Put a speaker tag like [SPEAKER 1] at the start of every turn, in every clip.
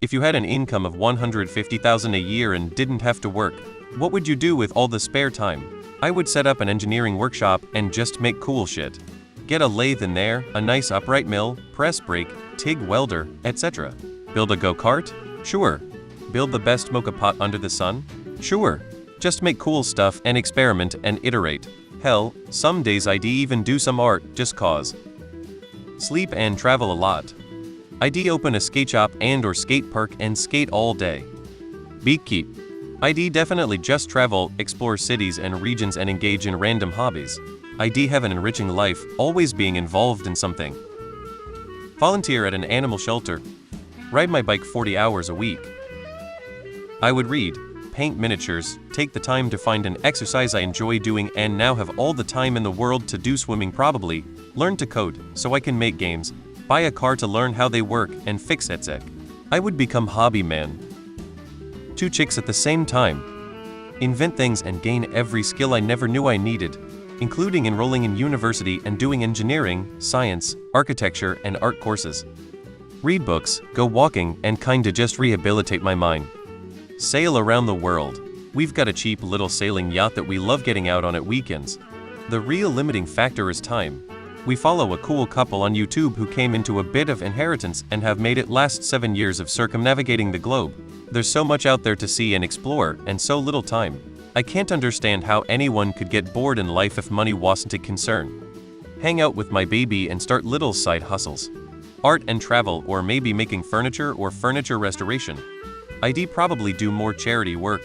[SPEAKER 1] If you had an income of 150,000 a year and didn't have to work, what would you do with all the spare time? I would set up an engineering workshop and just make cool shit. Get a lathe in there, a nice upright mill, press brake, TIG welder, etc. Build a go-kart? Sure. Build the best mocha pot under the sun? Sure. Just make cool stuff and experiment and iterate. Hell, some days I'd even do some art just cause. Sleep and travel a lot. I'd open a skate shop and or skate park and skate all day. Beatkeep. I'd definitely just travel, explore cities and regions and engage in random hobbies. I'd have an enriching life, always being involved in something. Volunteer at an animal shelter. Ride my bike 40 hours a week. I would read, paint miniatures, take the time to find an exercise I enjoy doing and now have all the time in the world to do swimming probably, learn to code so I can make games, buy a car to learn how they work and fix etc. I would become hobby man. 2 chicks at the same time. Invent things and gain every skill I never knew I needed, including enrolling in university and doing engineering, science, architecture and art courses. Read books, go walking and kinda just rehabilitate my mind. Sail around the world. We've got a cheap little sailing yacht that we love getting out on at weekends. The real limiting factor is time. We follow a cool couple on YouTube who came into a bit of inheritance and have made it last 7 years of circumnavigating the globe. There's so much out there to see and explore, and so little time. I can't understand how anyone could get bored in life if money wasn't a concern. Hang out with my baby and start little side hustles. Art and travel, or maybe making furniture or furniture restoration. I'd probably do more charity work,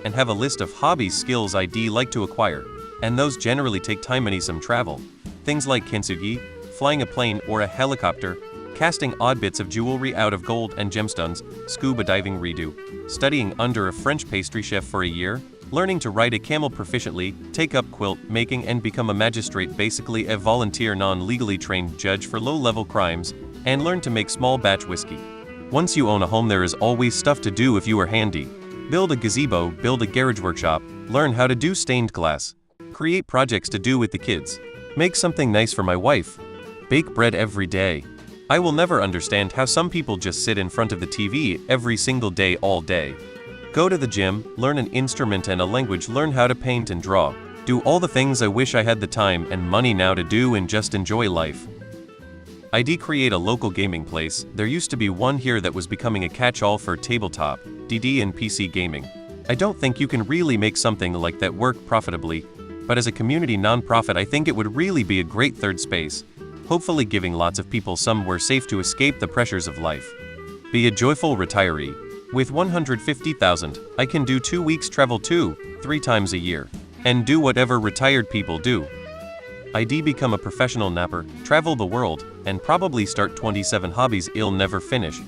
[SPEAKER 1] and have a list of hobby skills I'd like to acquire, and those generally take time and some travel. Things like kintsugi, flying a plane or a helicopter, casting odd bits of jewelry out of gold and gemstones, scuba diving redo, studying under a French pastry chef for a year, learning to ride a camel proficiently, take up quilt making and become a magistrate, basically a volunteer non-legally trained judge for low-level crimes, and learn to make small batch whiskey. Once you own a home there is always stuff to do if you are handy. Build a gazebo, build a garage workshop, learn how to do stained glass. Create projects to do with the kids. Make something nice for my wife. Bake bread every day. I will never understand how some people just sit in front of the TV every single day all day. Go to the gym, learn an instrument and a language, learn how to paint and draw. Do all the things I wish I had the time and money now to do and just enjoy life. I'd create a local gaming place. There used to be one here that was becoming a catch-all for tabletop, DD and PC gaming. I don't think you can really make something like that work profitably, but as a community non-profit I think it would really be a great third space, hopefully giving lots of people somewhere safe to escape the pressures of life. Be a joyful retiree. With 150,000, I can do 2 weeks travel 2-3 times a year, and do whatever retired people do. I'd become a professional napper, travel the world, and probably start 27 hobbies I'll never finish.